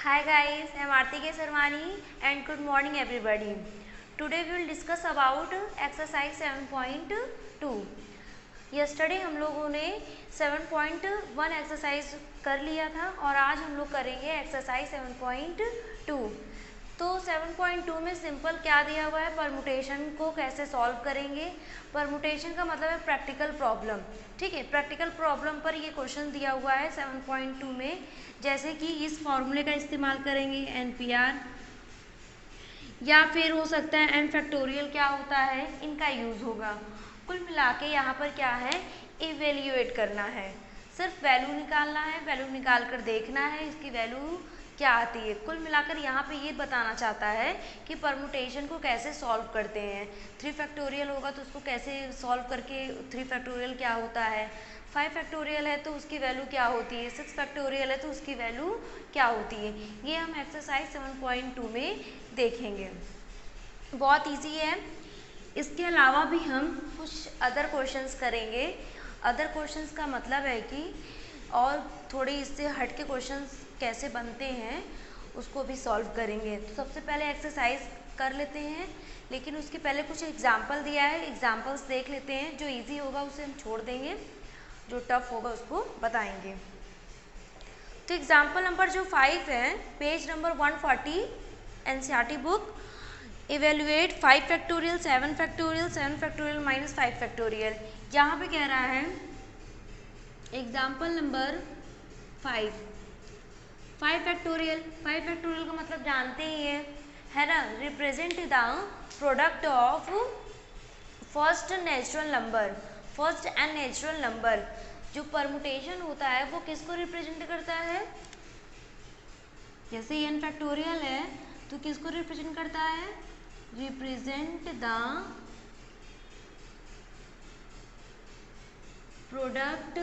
Hi guys, I am Arti K. Sarwani and good morning everybody. Today we will discuss about exercise 7.2. Yesterday हम लोगों ने 7.1 exercise कर लिया था और आज हम लोग करेंगे एक्सरसाइज 7.2। तो 7.2 में सिंपल क्या दिया हुआ है, परमुटेशन को कैसे सॉल्व करेंगे। परमुटेशन का मतलब है प्रैक्टिकल प्रॉब्लम, ठीक है। प्रैक्टिकल प्रॉब्लम पर ये क्वेश्चन दिया हुआ है 7.2 में, जैसे कि इस फॉर्मूले का इस्तेमाल करेंगे NPR, या फिर हो सकता है n फैक्टोरियल क्या होता है, इनका यूज़ होगा। कुल मिला के यहाँ पर क्या है, इवेल्यूएट करना है, सिर्फ वैल्यू निकालना है, वैल्यू निकाल कर देखना है इसकी वैल्यू क्या आती है। कुल मिलाकर यहाँ पे ये बताना चाहता है कि परमुटेशन को कैसे सॉल्व करते हैं। 3 फैक्टोरियल होगा तो उसको कैसे सॉल्व करके 3 फैक्टोरियल क्या होता है, 5 फैक्टोरियल है तो उसकी वैल्यू क्या होती है, 6 फैक्टोरियल है तो उसकी वैल्यू क्या होती है। ये हम एक्सरसाइज 7.2 में देखेंगे, बहुत ईजी है। इसके अलावा भी हम कुछ अदर क्वेश्चंस करेंगे। अदर क्वेश्चंस का मतलब है कि और थोड़े इससे हट के क्वेश्चंस कैसे बनते हैं उसको भी सॉल्व करेंगे। तो सबसे पहले एक्सरसाइज कर लेते हैं, लेकिन उसके पहले कुछ एग्जाम्पल दिया है, एग्जाम्पल्स देख लेते हैं। जो इजी होगा उसे हम छोड़ देंगे, जो टफ होगा उसको बताएंगे। तो एग्जाम्पल नंबर जो 5 है, page number 140 NCERT book, evaluate 5 factorial 7 factorial 7 factorial minus 5 factorial. यहाँ पे कह रहा है एग्जाम्पल नंबर 5 फैक्टोरियल। 5 फैक्टोरियल का मतलब जानते ही है ना, represent the product of first natural number, first and natural number. जो परमुटेशन होता है वो किसको रिप्रेजेंट करता है, जैसे n फैक्टोरियल है तो किसको रिप्रेजेंट करता है, represent the product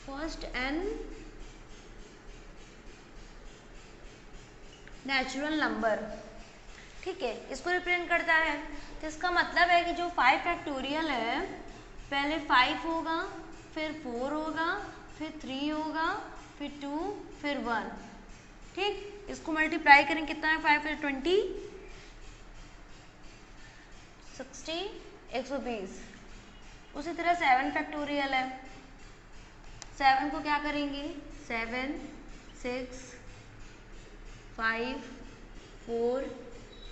first and natural number, ठीक है, इसको रिप्रेजेंट करता है। तो इसका मतलब है कि जो 5 फैक्टोरियल है, पहले 5 होगा, फिर 4 होगा, फिर 3 होगा, फिर 2, फिर 1, ठीक। इसको मल्टीप्लाई करें कितना है, 5 फिर 20, 60, 120। उसी तरह 7 फैक्टोरियल है, 7 को क्या करेंगे, 7, 6, 5, 4,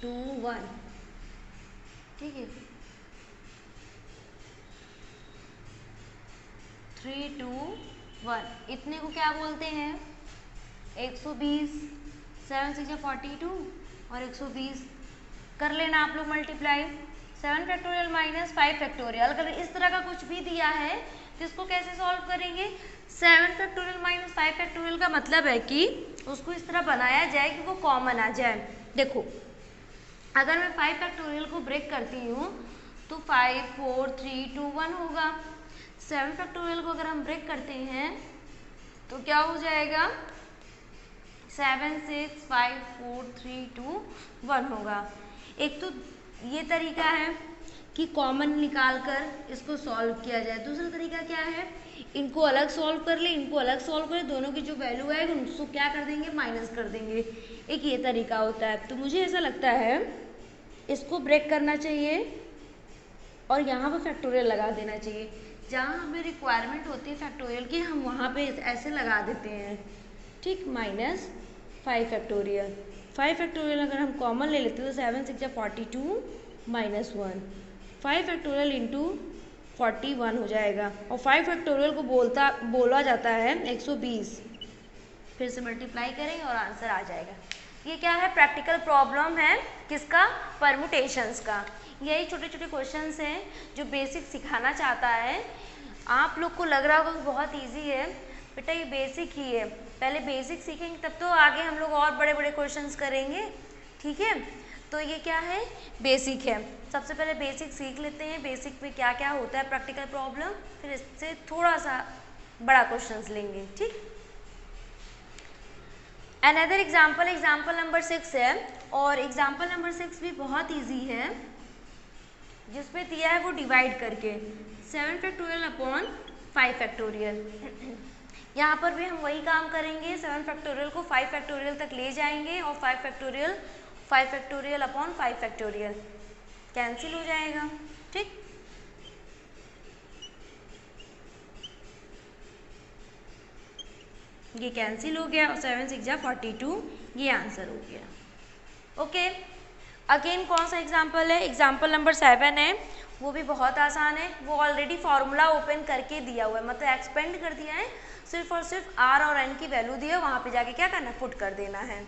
2, 1, ठीक है, 3, 2, 1, इतने को क्या बोलते हैं, 120। 7 6 42 और 120 कर लेना आप लोग मल्टीप्लाई। 7 फैक्टोरियल माइनस 5 फैक्टोरियल, अगर इस तरह का कुछ भी दिया है तो इसको कैसे सॉल्व करेंगे। 7 फैक्टोरियल माइनस 5 फैक्टोरियल का मतलब है कि उसको इस तरह बनाया जाए कि वो कॉमन आ जाए। देखो, अगर मैं 5 फैक्टोरियल को ब्रेक करती हूँ तो 5 4 3 2 1 होगा। 7 फैक्टोरियल को अगर हम ब्रेक करते हैं तो क्या हो जाएगा, 7 6 5 4 3 2 1 होगा। एक तो ये तरीका है कि कॉमन निकाल कर इसको सॉल्व किया जाए। दूसरा तरीका क्या है, इनको अलग सॉल्व कर ले, इनको अलग सॉल्व करें, दोनों की जो वैल्यू आएगी उसको क्या कर देंगे, माइनस कर देंगे। एक ये तरीका होता है। तो मुझे ऐसा लगता है इसको ब्रेक करना चाहिए और यहाँ पर फैक्टोरियल लगा देना चाहिए। जहाँ हमें रिक्वायरमेंट होती है फैक्टोरियल की, हम वहाँ पे ऐसे लगा देते हैं, ठीक। माइनस 5 फैक्टोरियल, 5 फैक्टोरियल अगर हम कॉमन ले लेते हैं तो 7 6 42 माइनस 1, 5 फैक्टोरियल इंटू 41 हो जाएगा। और 5 फैक्टोरियल को बोला जाता है 120। फिर से मल्टीप्लाई करेंगे और आंसर आ जाएगा। ये क्या है, प्रैक्टिकल प्रॉब्लम है, किसका, परमुटेशंस का। यही छोटे छोटे क्वेश्चंस हैं जो बेसिक सिखाना चाहता है। आप लोग को लग रहा होगा कि बहुत ईजी है, बेटा ये बेसिक ही है। पहले बेसिक सीखेंगे तब तो आगे हम लोग और बड़े बड़े क्वेश्चंस करेंगे, ठीक है। तो ये क्या है, बेसिक है। सबसे पहले बेसिक सीख लेते हैं, बेसिक में क्या क्या होता है प्रैक्टिकल प्रॉब्लम, फिर इससे थोड़ा सा बड़ा क्वेश्चंस लेंगे, ठीक। अनदर एग्जाम्पल, एग्जाम्पल नंबर 6 है, और एग्जाम्पल नंबर 6 भी बहुत ईजी है। जिसमें दिया है वो डिवाइड करके 7 फैक्टोरियल अपॉन 5 फैक्टोरियल। यहाँ पर भी हम वही काम करेंगे, 7 फैक्टोरियल को 5 फैक्टोरियल तक ले जाएंगे और 5 फैक्टोरियल अपॉन 5 फैक्टोरियल कैंसिल हो जाएगा। ठीक, ये कैंसिल हो गया और 7 6 जा 42, ये आंसर हो गया। ओके, अगेन कौन सा एग्जाम्पल है, एग्जाम्पल नंबर 7 है, वो भी बहुत आसान है। वो ऑलरेडी फार्मूला ओपन करके दिया हुआ है, मतलब एक्सपेंड कर दिया है, सिर्फ और सिर्फ आर और एन की वैल्यू दी है, वहाँ पे जाके क्या करना है, पुट कर देना है।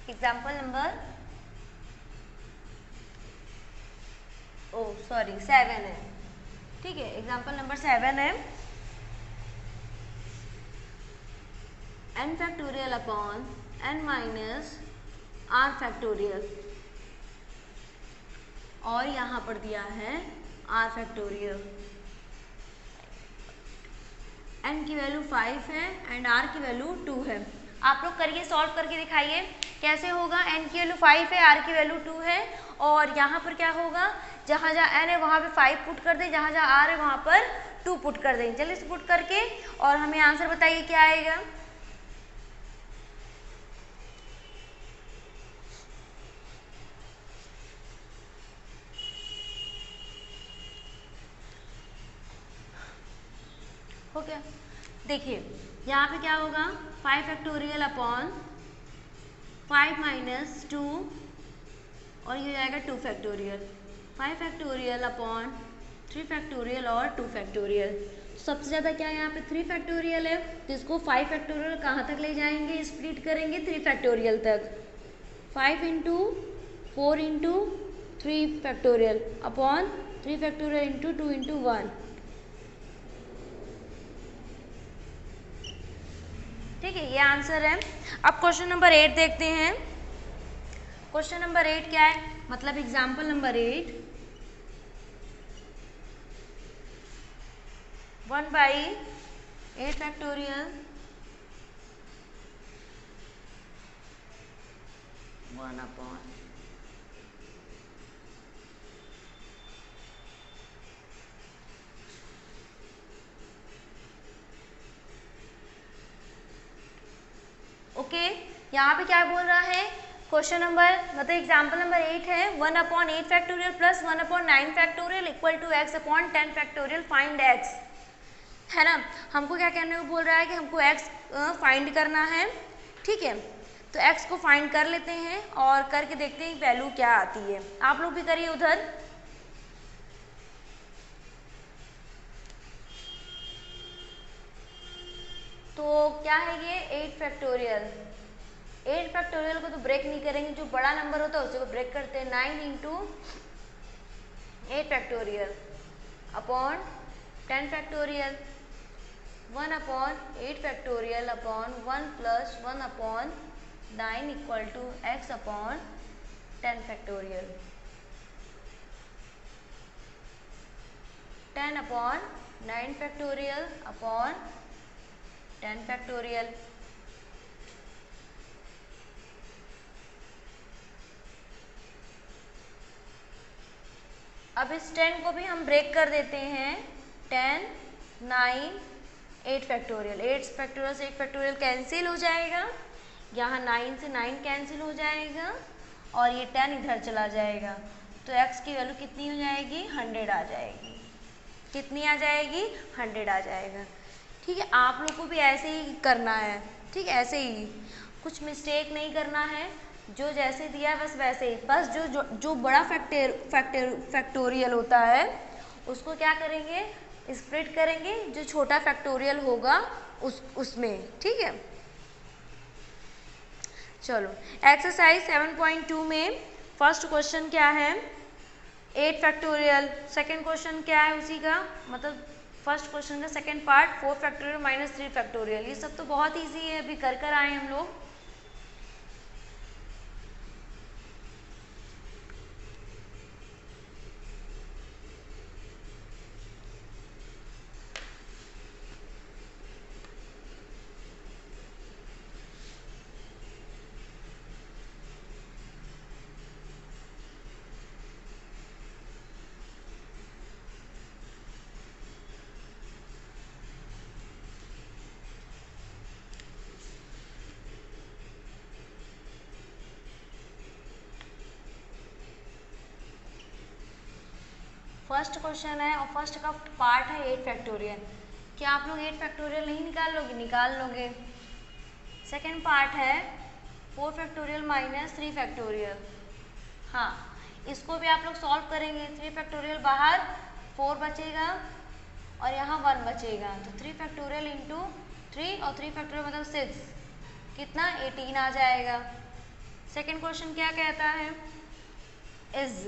एग्जाम्पल नंबर 7 है। ठीक है, एग्जाम्पल नंबर 7 है, n factorial upon n minus r factorial, और यहाँ पर दिया है r फैक्टोरियल। n की वैल्यू 5 है एंड r की वैल्यू 2 है। आप लोग करिए, सॉल्व करके दिखाइए कैसे होगा। n की वैल्यू 5 है, r की वैल्यू 2 है, और यहाँ पर क्या होगा, जहाँ जहाँ n है वहाँ पे 5 पुट कर दें, जहाँ जहाँ r है वहाँ पर 2 पुट कर दें। चलिए इसे पुट करके और हमें आंसर बताइए क्या आएगा। हो गया, देखिए यहाँ पे क्या होगा, 5 फैक्टोरियल अपॉन 5 माइनस 2, और ये आएगा 2 फैक्टोरियल, 5 फैक्टोरियल अपॉन 3 फैक्टोरियल और 2 फैक्टोरियल। सबसे ज़्यादा क्या है यहाँ पे 3 फैक्टोरियल है, तो इसको 5 फैक्टोरियल कहाँ तक ले जाएंगे, स्प्लिट करेंगे 3 फैक्टोरियल तक। 5 into 4 into 3 factorial upon 3 factorial into 2 into 1। ठीक है, ये आंसर है। अब क्वेश्चन नंबर 8 देखते हैं। क्वेश्चन नंबर 8 क्या है, मतलब example number 8, 1/8 factorial 1 upon okay, यहाँ पे क्या बोल रहा है, क्वेश्चन नंबर मतलब एग्जाम्पल नंबर 8 है, 1/8 factorial plus 1/9 factorial equal to x upon 10 factorial, find x, है ना। हमको क्या कहने को बोल रहा है कि हमको x फाइंड करना है। ठीक है, तो x को फाइंड कर लेते हैं और करके देखते हैं वैल्यू क्या आती है। आप लोग भी करिए उधर। तो क्या है ये 8 फैक्टोरियल, 8 फैक्टोरियल को तो ब्रेक नहीं करेंगे, जो बड़ा नंबर होता है उसी को ब्रेक करते हैं। 9 into 8 factorial upon 10 factorial, 1/8 factorial upon 1 plus 1/9 equal to x upon 10 factorial, 10/9 factorial upon 10 factorial. अब इस 10 को भी हम ब्रेक कर देते हैं, 10 9 8 फैक्टोरियल, 8 फैक्टोरियल से 8 फैक्टोरियल कैंसिल हो जाएगा, यहाँ 9 से 9 कैंसिल हो जाएगा और ये 10 इधर चला जाएगा, तो x की वैल्यू कितनी हो जाएगी, 100 आ जाएगी। कितनी आ जाएगी, 100 आ जाएगा। ठीक है, आप लोग को भी ऐसे ही करना है। ठीक है, ऐसे ही, कुछ मिस्टेक नहीं करना है, जो जैसे दिया है बस वैसे ही, बस जो बड़ा फैक्टोरियल होता है उसको क्या करेंगे, स्प्लिट करेंगे, जो छोटा फैक्टोरियल होगा उसमें। ठीक है, चलो एक्सरसाइज 7.2 में फर्स्ट क्वेश्चन क्या है, 8 फैक्टोरियल, सेकेंड क्वेश्चन क्या है उसी का, मतलब फर्स्ट क्वेश्चन का second part 4 factorial minus 3 factorial. ये सब तो बहुत ईजी है, अभी कर आए हम लोग। फर्स्ट क्वेश्चन है और फर्स्ट का पार्ट है 8 फैक्टोरियल। क्या आप लोग 8 फैक्टोरियल नहीं निकाल लोगे? निकाल लोगे। सेकेंड पार्ट है 4 फैक्टोरियल माइनस 3 फैक्टोरियल। हाँ, इसको भी आप लोग सॉल्व करेंगे। 3 फैक्टोरियल बाहर, 4 बचेगा और यहाँ 1 बचेगा, तो 3 फैक्टोरियल इंटू 3 और 3 फैक्टोरियल मतलब 6, कितना 18 आ जाएगा। सेकेंड क्वेश्चन क्या कहता है? Is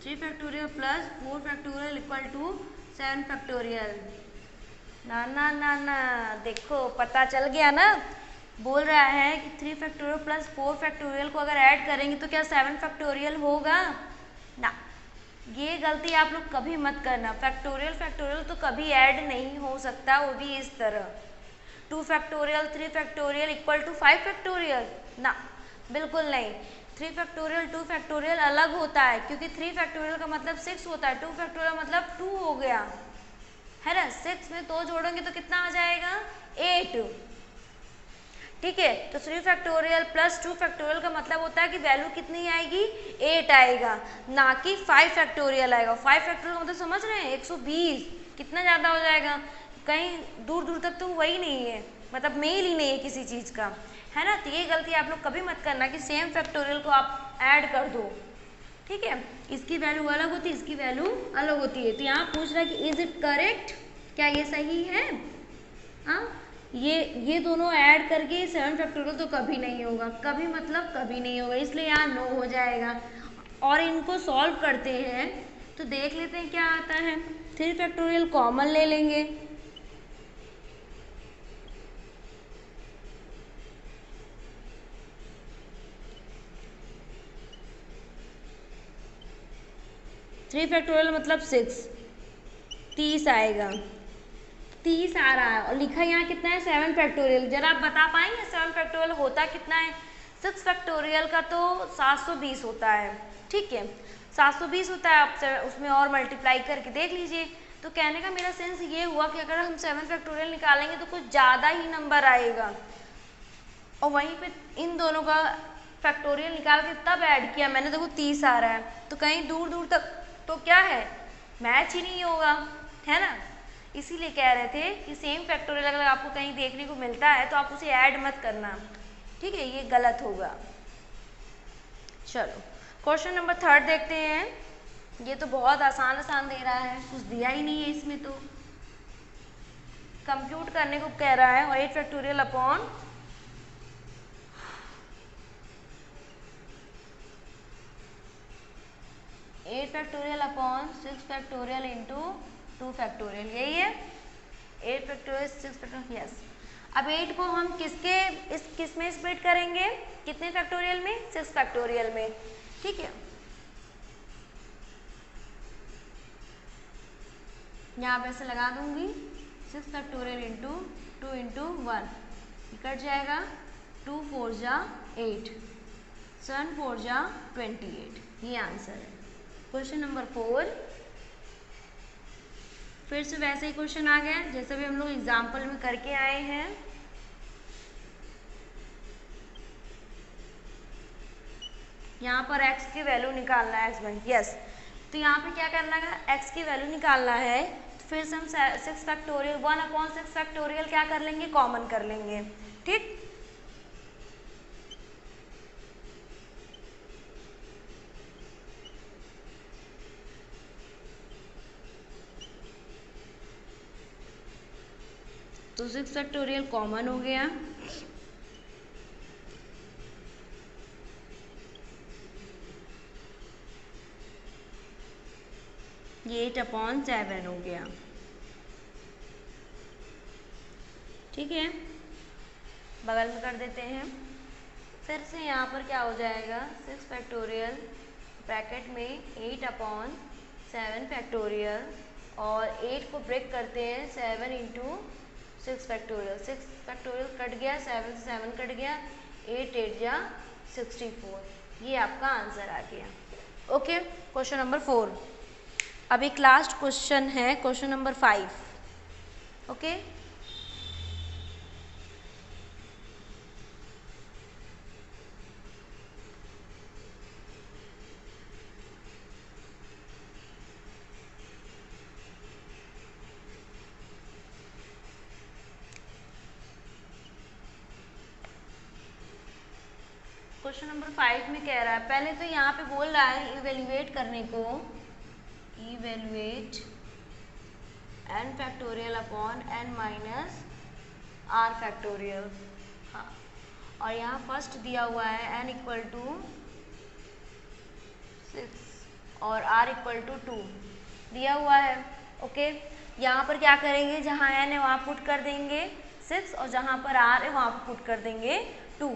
3 factorial plus 4 factorial equal to 7 factorial. ना ना ना ना, देखो पता चल गया ना। बोल रहा है कि 3 फैक्टोरियल प्लस 4 फैक्टोरियल को अगर ऐड करेंगे तो क्या 7 फैक्टोरियल होगा? ना, ये गलती आप लोग कभी मत करना। फैक्टोरियल फैक्टोरियल तो कभी ऐड नहीं हो सकता, वो भी इस तरह 2 factorial 3 factorial equal to 5 factorial, ना बिल्कुल नहीं। 3 फैक्टोरियल 2 फैक्टोरियल अलग होता है, क्योंकि 3 फैक्टोरियल का मतलब 6 होता है, 2 फैक्टोरियल मतलब 2 हो गया, है ना। 6 में 2 जोड़ोगे तो कितना आ जाएगा? 8। ठीक है, तो 3 फैक्टोरियल प्लस 2 फैक्टोरियल का मतलब होता है कि वैल्यू कितनी आएगी? 8 आएगा, ना कि 5 फैक्टोरियल आएगा। 5 फैक्टोरियल का मतलब समझ रहे हैं? 120, कितना ज़्यादा हो जाएगा, कहीं दूर दूर तक तो वही नहीं है, मतलब मेल ही नहीं है किसी चीज़ का, है ना। तो ये गलती आप लोग कभी मत करना कि सेम फैक्टोरियल को आप ऐड कर दो। ठीक है, इसकी वैल्यू अलग होती है, इसकी वैल्यू अलग होती है। तो यहाँ पूछ रहा है कि इज इट करेक्ट, क्या ये सही है? हाँ, ये दोनों ऐड करके 7 फैक्टोरियल तो कभी नहीं होगा, कभी मतलब कभी नहीं होगा, इसलिए यहाँ नो हो जाएगा। और इनको सॉल्व करते हैं तो देख लेते हैं क्या आता है। 3 फैक्टोरियल कॉमन ले लेंगे, थ्री फैक्टोरियल मतलब 6, 30 आएगा। 30 आ रहा है और लिखा यहाँ कितना है? 7 फैक्टोरियल। जरा आप बता पाएंगे 7 फैक्टोरियल होता कितना है? 6 फैक्टोरियल का तो 720 होता है। ठीक है, 720 होता है, आप उसमें और मल्टीप्लाई करके देख लीजिए। तो कहने का मेरा सेंस ये हुआ कि अगर हम 7 फैक्टोरियल निकालेंगे तो कुछ ज़्यादा ही नंबर आएगा, और वहीं पे इन दोनों का फैक्टोरियल निकाल के तब ऐड किया मैंने, देखो 30 आ रहा है, तो कहीं दूर दूर तक तो क्या है, मैच ही नहीं होगा, है ना। इसीलिए कह रहे थे कि सेम फैक्टोरियल अगर आपको कहीं देखने को मिलता है तो आप उसे ऐड मत करना, ठीक है, ये गलत होगा। चलो क्वेश्चन नंबर 3 देखते हैं। ये तो बहुत आसान आसान दे रहा है, कुछ दिया ही नहीं है इसमें, तो कंप्यूट करने को कह रहा है। और 8 factorial upon 8 factorial upon 6 factorial into 2 factorial, यही है 8 फैक्टोरियल 6 फैक्टोरियल, यस। अब 8 को हम किस में स्प्लिट करेंगे? कितने फैक्टोरियल में? 6 फैक्टोरियल में, ठीक है। यहाँ पे ऐसे लगा दूंगी 6 फैक्टोरियल इंटू 2 इंटू 1, कट जाएगा, 2 4 जा 8, 7 4 जा 28, ये आंसर है। क्वेश्चन नंबर 4 फिर से वैसे ही क्वेश्चन आ गया जैसे भी हम लोग एग्जाम्पल में करके आए हैं। यहाँ पर x की वैल्यू निकालना है, x1, यस। तो यहाँ पे क्या करना है? x की वैल्यू निकालना है, तो फिर से हम 6 फैक्टोरियल 1/6 फैक्टोरियल क्या कर लेंगे? कॉमन कर लेंगे, ठीक। तो 6 फैक्टोरियल कॉमन हो गया, ये 8/7 हो गया, ठीक है। बगल में कर देते हैं। फिर से यहाँ पर क्या हो जाएगा? 6 फैक्टोरियल ब्रैकेट में 8/7 फैक्टोरियल, और 8 को ब्रेक करते हैं 7 इंटू 6 फैक्टोरियल। 6 फैक्टोरियल कट गया, 7 से 7 कट गया, 8 8 जा 64, ये आपका आंसर आ गया। Okay, question number 4। अब एक लास्ट क्वेश्चन है, question number 5, okay. Question number 5 में कह रहा है, पहले तो यहाँ पे बोल रहा है इवेल्युएट करने को, evaluate n factorial upon n minus r factorial. हाँ, और यहाँ फर्स्ट दिया हुआ है n इक्वल टू 6 और r इक्वल टू 2 दिया हुआ है। ओके, यहाँ पर क्या करेंगे, जहाँ n है वहाँ पुट कर देंगे 6 और जहाँ पर r है वहाँ पर पुट कर देंगे 2।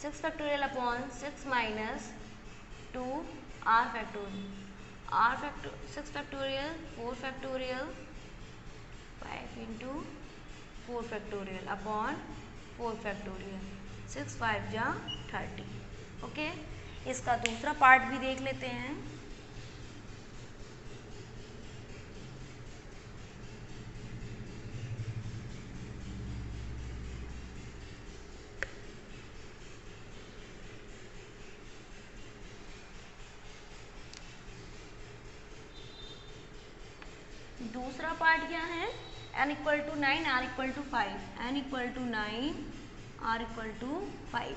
6 factorial upon 6 minus 2 r factorial, 6 factorial 4 factorial 5 into 4 factorial upon 4 factorial, 6 5 जा 30। ओके, इसका दूसरा पार्ट भी देख लेते हैं। दूसरा पार्ट क्या है, n equal to 9 r equal to 5, n equal to 9 r equal to 5।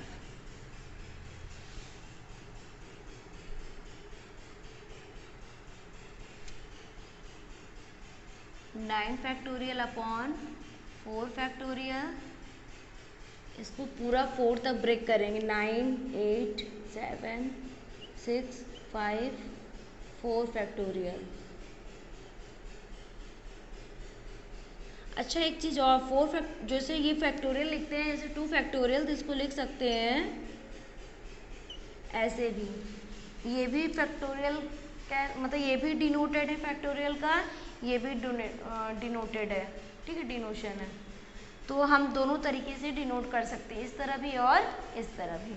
Nine factorial upon 4 factorial, इसको पूरा 4 तक ब्रेक करेंगे, 9 8 7 6 5 4 फैक्टोरियल। अच्छा, एक चीज़ और, जैसे ये फैक्टोरियल लिखते हैं, जैसे 2 फैक्टोरियल, तो इसको लिख सकते हैं ऐसे भी, ये भी फैक्टोरियल का मतलब ये भी डिनोटेड है फैक्टोरियल का, ये भी डिनोटेड है, ठीक है, डिनोशन है। तो हम दोनों तरीके से डिनोट कर सकते हैं, इस तरह भी और इस तरह भी।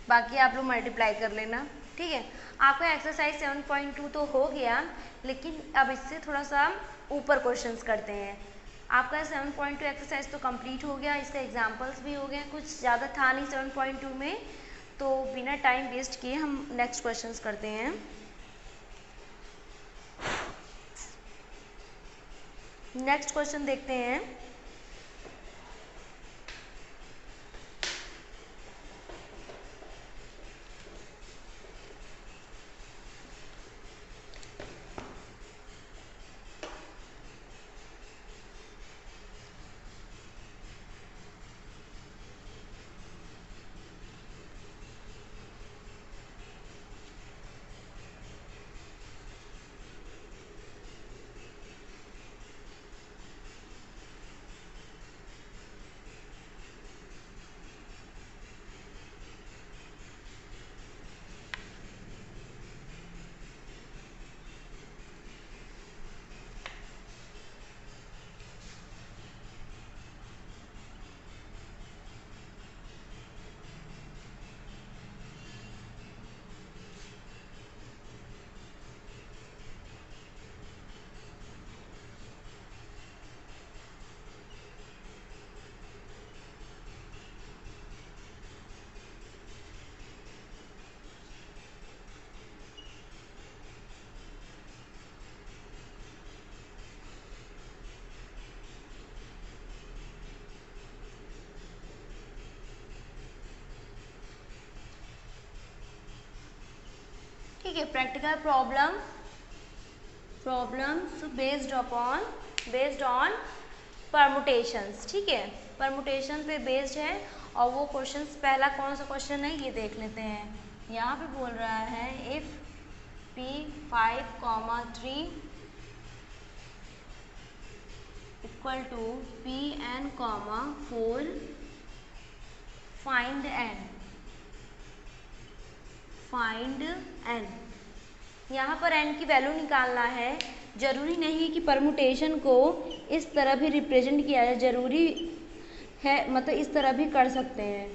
बाकी आप लोग मल्टीप्लाई कर लेना, ठीक है। आपका एक्सरसाइज 7.2 तो हो गया, लेकिन अब इससे थोड़ा सा ऊपर क्वेश्चंस करते हैं। आपका 7.2 एक्सरसाइज तो कंप्लीट हो गया, इसका एग्जांपल्स भी हो गए, कुछ ज़्यादा था नहीं 7.2 में, तो बिना टाइम वेस्ट किए हम नेक्स्ट क्वेश्चंस करते हैं। नेक्स्ट क्वेश्चन देखते हैं। ठीक है, practical problems based on permutations, ठीक है, परमुटेशन पे बेस्ड है। और वो क्वेश्चंस, पहला कौन सा क्वेश्चन है ये देख लेते हैं। यहाँ पे बोल रहा है if P5, 3 equal to Pn, 4 find n। यहाँ पर n की वैल्यू निकालना है। जरूरी नहीं है कि परमुटेशन को इस तरह भी रिप्रेजेंट किया जाए, जरूरी है मतलब इस तरह भी कर सकते हैं।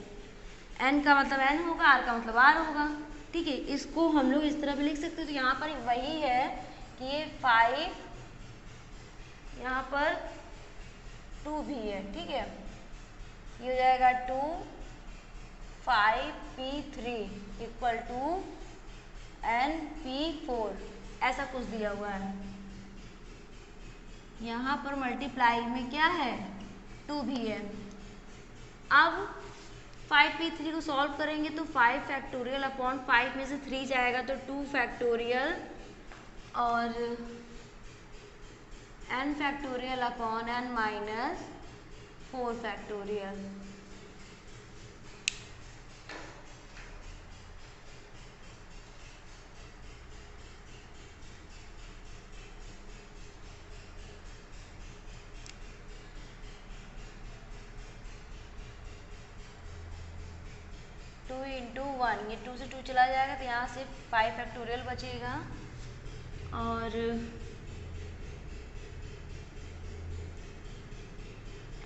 n का मतलब n होगा, r का मतलब r होगा, ठीक है। इसको हम लोग इस तरह भी लिख सकते हैं। तो यहाँ पर वही है कि ये 5 यहाँ पर 2 भी है, ठीक है। ये हो जाएगा 2 5p3 इक्वल टू np4, ऐसा कुछ दिया हुआ है। यहाँ पर मल्टीप्लाई में क्या है, 2 भी है। अब 5p3 को सॉल्व करेंगे तो 5 फैक्टोरियल अपॉन 5 में से 3 जाएगा तो 2 फैक्टोरियल और n factorial upon n minus 4 factorial. Into 1, ये 2 से 2 चला जाएगा तो यहाँ से 5 फैक्टोरियल बचेगा और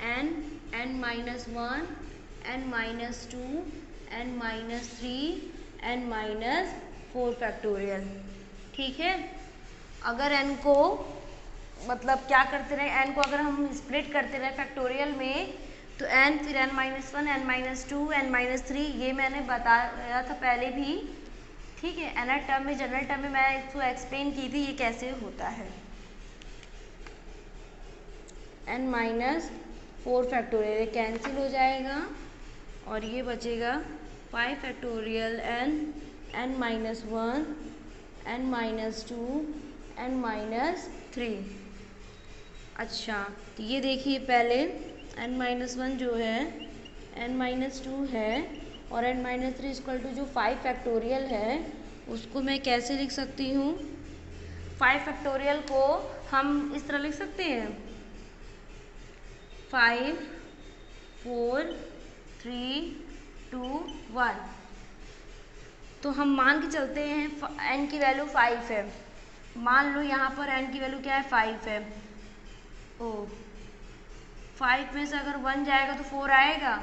n minus 1 n minus 2 n minus 3 n minus 4 factorial, ठीक है। अगर n को मतलब क्या करते रहे, n को अगर हम स्प्लिट करते रहे फैक्टोरियल में तो n फिर n minus 1 n minus 2 n minus 3, ये मैंने बताया था पहले भी, ठीक है। nth टर्म में जनरल टर्म में मैं इसको एक्सप्लेन की थी ये कैसे होता है। n माइनस 4 फैक्टोरियल कैंसिल हो जाएगा और ये बचेगा 5 factorial n minus 1 n minus 2 n minus 3। अच्छा तो ये देखिए पहले n माइनस 1 जो है n माइनस 2 है और n माइनस 3 इक्वल टू जो 5 फैक्टोरियल है उसको मैं कैसे लिख सकती हूँ। 5 फैक्टोरियल को हम इस तरह लिख सकते हैं 5 4 3 2 1। तो हम मान के चलते हैं n की वैल्यू 5 है, मान लो यहाँ पर n की वैल्यू क्या है 5 है। ओ 5 में से अगर 1 जाएगा तो 4 आएगा,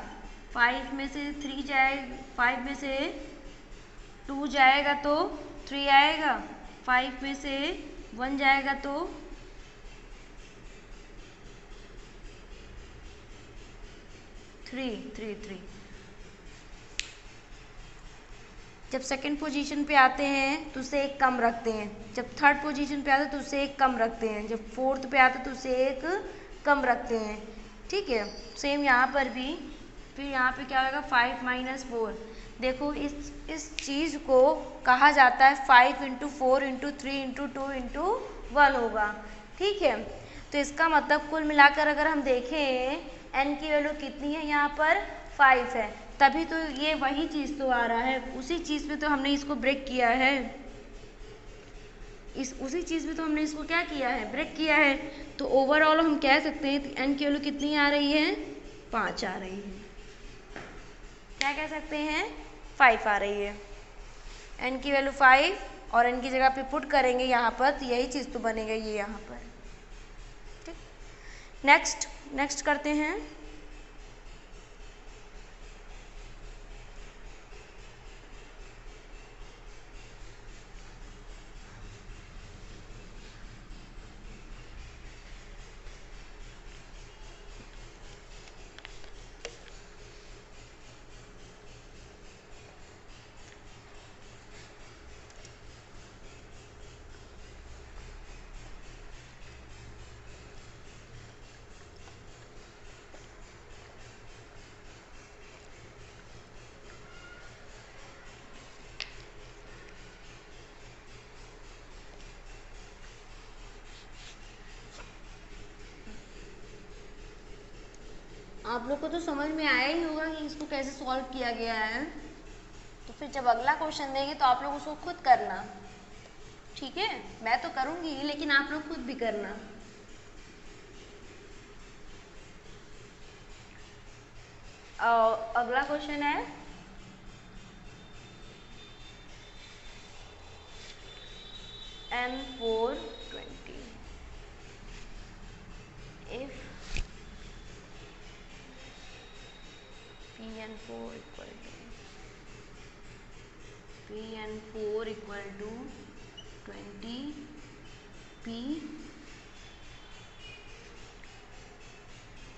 5 में से 3 जाएगा, 5 में से 2 जाएगा तो 3 आएगा, 5 में से 1 जाएगा तो 3। जब सेकंड पोजीशन पे आते हैं तो उससे एक कम रखते हैं, जब थर्ड पोजीशन पे आते हैं तो उससे एक कम रखते हैं, जब फोर्थ पे आते हैं तो उससे एक कम रखते हैं, ठीक है। सेम यहाँ पर भी फिर यहाँ पे क्या होगा 5 माइनस 4। देखो इस चीज़ को कहा जाता है 5 इंटू 4 इंटू 3 इंटू 2 इंटू 1 होगा, ठीक है। तो इसका मतलब कुल मिलाकर अगर हम देखें n की वैल्यू कितनी है, यहाँ पर 5 है, तभी तो ये वही चीज़ तो आ रहा है, उसी चीज़ पे तो हमने इसको ब्रेक किया है, उसी चीज़ पे तो हमने इसको क्या किया है, ब्रेक किया है। तो ओवरऑल हम कह सकते हैं n की वैल्यू कितनी आ रही है, 5 आ रही है। क्या कह सकते हैं, 5 आ रही है। n की वैल्यू 5 और n की जगह पे पुट करेंगे यहाँ पर तो यही चीज़ तो बनेगा ये यहाँ पर, ठीक। नेक्स्ट करते हैं। आप लोग को तो समझ में आया ही होगा कि इसको कैसे सॉल्व किया गया है, तो फिर जब अगला क्वेश्चन देंगे तो आप लोग उसको खुद करना, ठीक है। मैं तो करूँगी लेकिन आप लोग खुद भी करना। अगला क्वेश्चन है n4 20 if pn4 equal to 20 P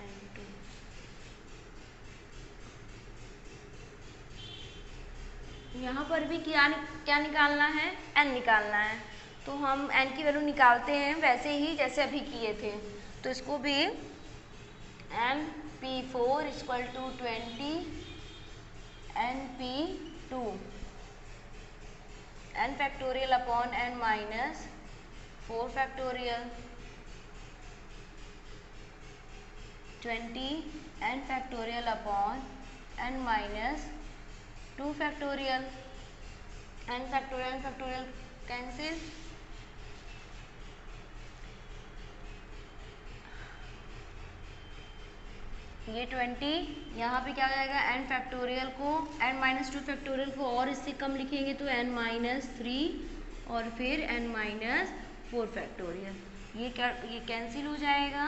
N2। यहाँ पर भी क्या निकालना है, n निकालना है। तो हम n की वैल्यू निकालते हैं वैसे ही जैसे अभी किए थे। तो इसको भी np4 equal to 20 np2 n factorial upon n minus 4 factorial 20 n factorial upon n minus 2 factorial. n factorial cancel, ये 20 यहाँ पे क्या हो जाएगा, n फैक्टोरियल को n माइनस 2 फैक्टोरियल को और इससे कम लिखेंगे तो n माइनस 3 और फिर n माइनस 4 फैक्टोरियल। ये कैंसिल हो जाएगा,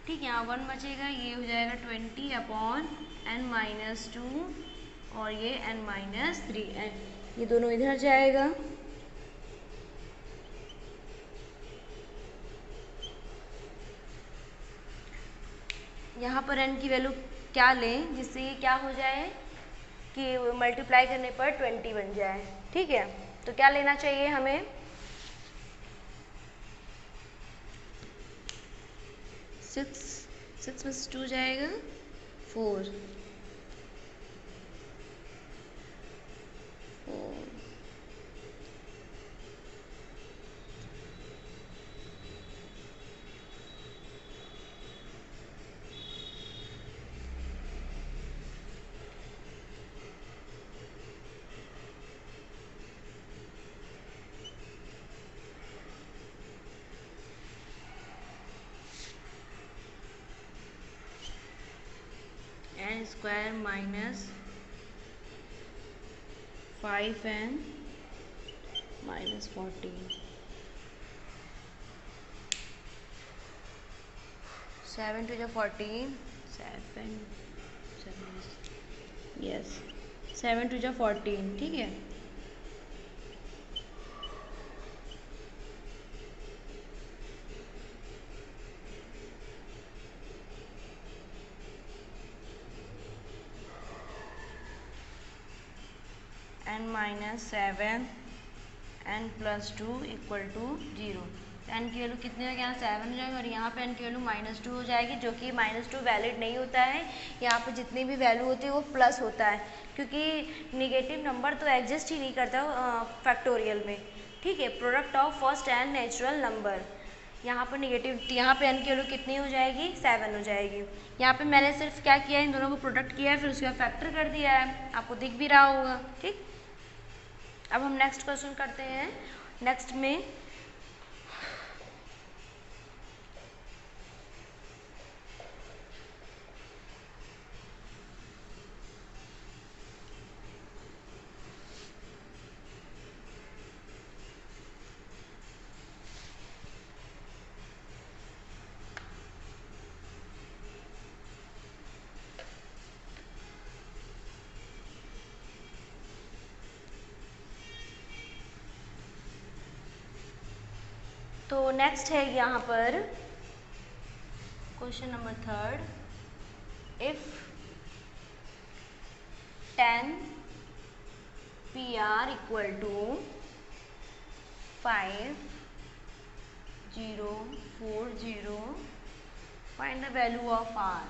ठीक है। यहाँ 1 बचेगा, ये हो जाएगा 20 अपॉन n माइनस 2 और ये n माइनस 3, ये दोनों इधर जाएगा। यहाँ पर n की वैल्यू क्या लें जिससे ये क्या हो जाए कि मल्टीप्लाई करने पर 20 बन जाए, ठीक है। तो क्या लेना चाहिए हमें, 6 में से 2 जाएगा 4 n square minus 5n minus 14, 7 to the 14, 7 to the 14, ठीक है। n minus 7 n plus 2 equal to 0। n की वैल्यू कितने हो गया, 7 हो जाएगा और यहाँ पे n की वैल्यू माइनस 2 हो जाएगी, जो कि माइनस 2 वैलिड नहीं होता है। यहाँ पे जितनी भी वैल्यू होती है वो प्लस होता है, क्योंकि निगेटिव नंबर तो एग्जिस्ट ही नहीं करता फैक्टोरियल में, ठीक है। Product of first and natural number, यहाँ पर निगेटिव, यहाँ पे n की वैल्यू कितनी हो जाएगी, 7 हो जाएगी। यहाँ पे मैंने सिर्फ क्या किया है, इन दोनों को प्रोडक्ट किया है, फिर उसके बाद फैक्टर कर दिया है, आपको दिख भी रहा होगा, ठीक। अब हम नेक्स्ट क्वेश्चन करते हैं। नेक्स्ट में तो नेक्स्ट है यहाँ पर question number 3, if 10 PR equal to 5040, find the value of R।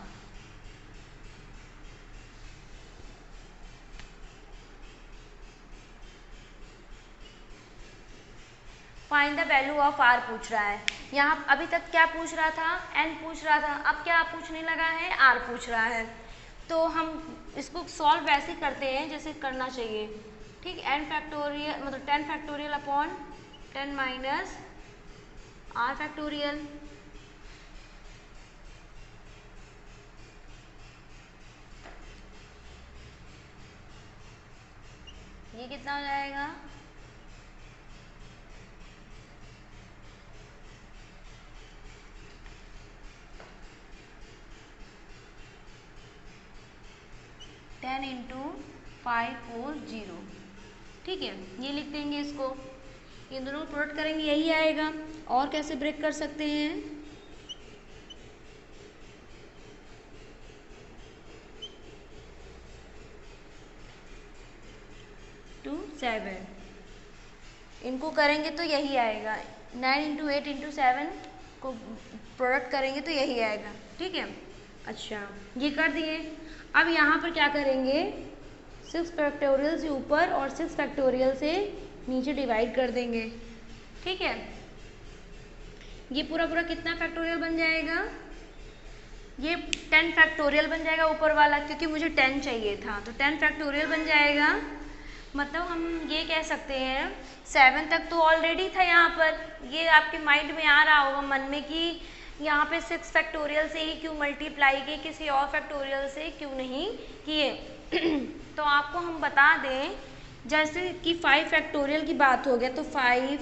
Find the value of R पूछ रहा है। यहाँ अभी तक क्या पूछ रहा था, n पूछ रहा था, अब क्या पूछने लगा है, R पूछ रहा है। तो हम इसको सॉल्व वैसे करते हैं जैसे करना चाहिए, ठीक। n फैक्टोरियल मतलब 10 factorial upon 10 minus R factorial, ये कितना हो जाएगा, टेन इंटू 540, ठीक है। ये लिख देंगे इसको, इन दोनों को प्रोडक्ट करेंगे यही आएगा। और कैसे ब्रेक कर सकते हैं? 2 7, इनको करेंगे तो यही आएगा। 9 इंटू 8 इंटू 7 को प्रोडक्ट करेंगे तो यही आएगा। ठीक है, अच्छा ये कर दिए। अब यहाँ पर क्या करेंगे, 6 फैक्टोरियल से ऊपर और 6 फैक्टोरियल से नीचे डिवाइड कर देंगे। ठीक है, ये पूरा पूरा कितना फैक्टोरियल बन जाएगा? ये 10 फैक्टोरियल बन जाएगा ऊपर वाला, क्योंकि मुझे 10 चाहिए था, तो 10 फैक्टोरियल बन जाएगा। मतलब हम ये कह सकते हैं 7 तक तो ऑलरेडी था यहाँ पर, ये आपके माइंड में आ रहा होगा मन में कि यहाँ पे 6 फैक्टोरियल से ही क्यों मल्टीप्लाई किए, किसी और फैक्टोरियल से क्यों नहीं किए। तो आपको हम बता दें, जैसे कि 5 फैक्टोरियल की बात हो गया तो 5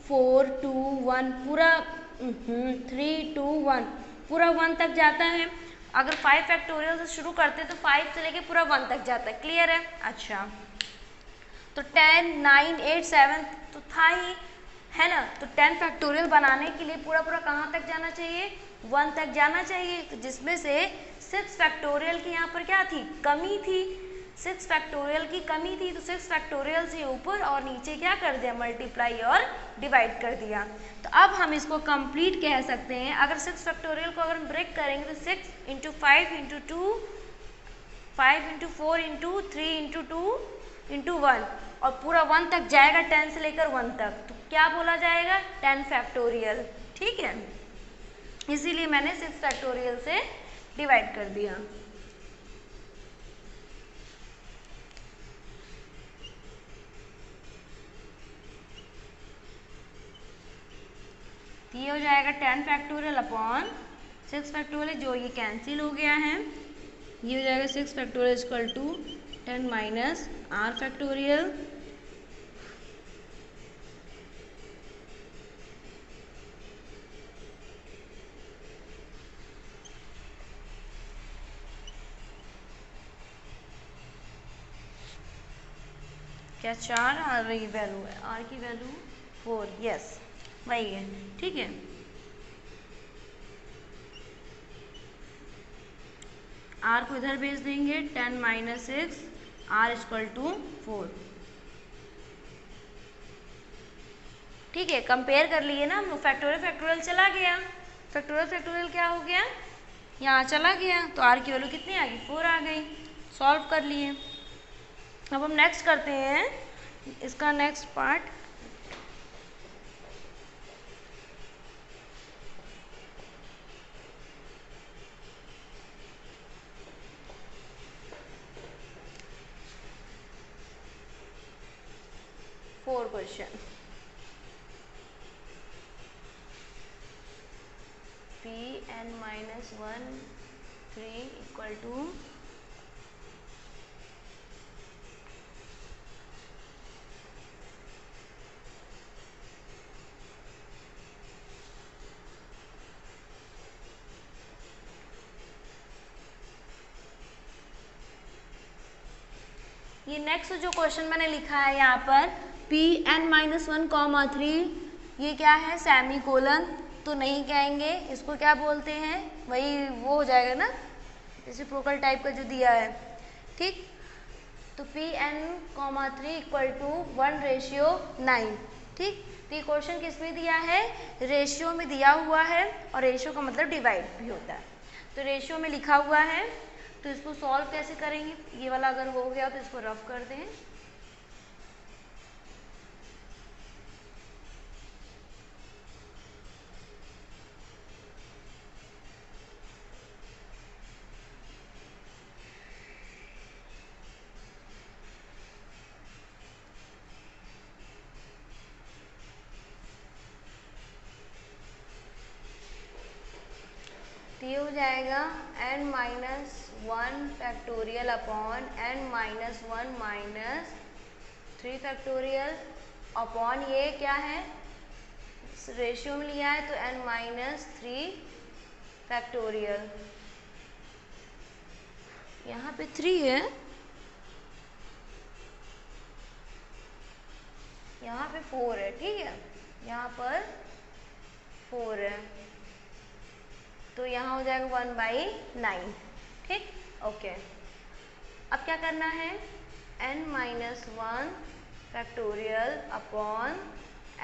4 2 1 पूरा 3 2 1 पूरा 1 तक जाता है। अगर 5 फैक्टोरियल से शुरू करते तो 5 से लेके पूरा 1 तक जाता है। क्लियर है? अच्छा, तो 10 9 8 7 तो था ही, है ना। तो 10 फैक्टोरियल बनाने के लिए पूरा पूरा कहाँ तक जाना चाहिए? 1 तक जाना चाहिए। तो जिसमें से 6 फैक्टोरियल की यहाँ पर क्या थी? कमी थी। 6 फैक्टोरियल की कमी थी, तो 6 फैक्टोरियल से ऊपर और नीचे क्या कर दिया? मल्टीप्लाई और डिवाइड कर दिया। तो अब हम इसको कंप्लीट कह सकते हैं। अगर 6 फैक्टोरियल को अगर हम ब्रेक करेंगे तो 6 into 5 into 2 5 into 4 into 3 into 2 into 1 और पूरा 1 तक जाएगा, 10 से लेकर 1 तक, तो क्या बोला जाएगा? 10 फैक्टोरियल। ठीक है, इसीलिए मैंने 6 फैक्टोरियल से डिवाइड कर दिया। ये हो जाएगा 10 फैक्टोरियल अपॉन 6 फैक्टोरियल, जो ये कैंसिल हो गया है। ये हो जाएगा 6 factorial equal to 10 minus R factorial. क्या 4 आर की वैल्यू है? आर की वैल्यू 4, यस वही है। ठीक है, आर को इधर भेज देंगे, 10 माइनस 6 आर इक्वल टू 4। ठीक है, कंपेयर कर लिए ना हम लोग। फैक्टोरियल फैक्टोरियल चला गया, फैक्टोरियल फैक्टोरियल क्या हो गया? यहाँ चला गया, तो आर की वैल्यू कितनी आ गई? 4 आ गई। सॉल्व कर लिए। अब हम नेक्स्ट करते हैं, इसका next part. Four question, P n minus 1 3 equal to ये नेक्स्ट जो क्वेश्चन मैंने लिखा है यहाँ पर पी एन माइनस 1 कॉमा 3, ये क्या है? सेमी कोलन, तो नहीं कहेंगे। इसको क्या बोलते हैं? वही वो हो जाएगा ना, रेसिप्रोकल टाइप का जो दिया है। ठीक, तो P n comma 3 equal to 1:9। ठीक, तो ये क्वेश्चन किस में दिया है? रेशियो में दिया हुआ है, और रेशियो का मतलब डिवाइड भी होता है। तो रेशियो में लिखा हुआ है, तो इसको सॉल्व कैसे करेंगे? ये वाला अगर हो गया तो इसको रफ कर दें। तो ये हो जाएगा n minus 1 factorial upon n minus 1 minus 3 factorial upon ये क्या है? रेशियो में लिया है तो n माइनस 3 फैक्टोरियल। यहाँ पे 3 है, यहाँ पे 4 है, ठीक है, यहाँ पर 4 है, तो यहाँ हो जाएगा 1/9, ठीक, ओके। अब क्या करना है, n-1 factorial upon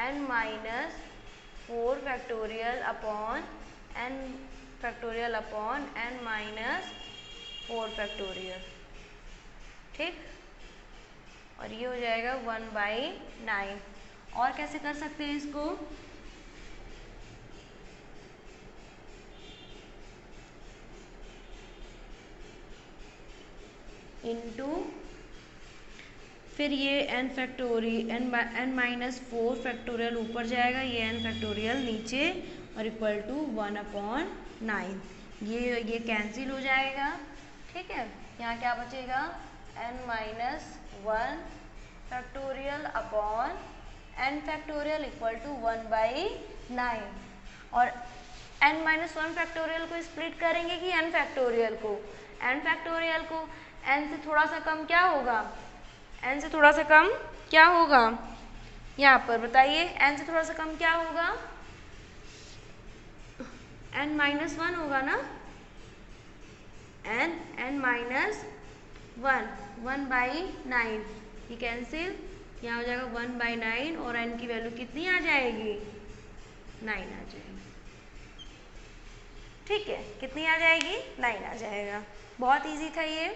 n-4 factorial upon n factorial upon n-4 factorial, ठीक, और ये हो जाएगा 1/9। और कैसे कर सकते हैं इसको, इनटू फिर ये n फैक्टोरियल n-4 फैक्टोरियल ऊपर जाएगा, ये n फैक्टोरियल नीचे, और इक्वल टू 1/9। ये कैंसिल हो जाएगा, ठीक है। यहाँ क्या बचेगा, n-1 factorial upon n factorial equal to 1/9। और n-1 फैक्टोरियल को स्प्लिट करेंगे कि n फैक्टोरियल को, n फैक्टोरियल को, n से थोड़ा सा कम क्या होगा, n से थोड़ा सा कम क्या होगा, यहाँ पर बताइए, n से थोड़ा सा कम क्या होगा, n-1 होगा ना, n-1 1/9, ये कैंसिल, यहाँ हो जाएगा 1/9 और n की वैल्यू कितनी आ जाएगी, 9 आ जाएगी, ठीक है, कितनी आ जाएगी, 9 आ जाएगा। बहुत इजी था ये।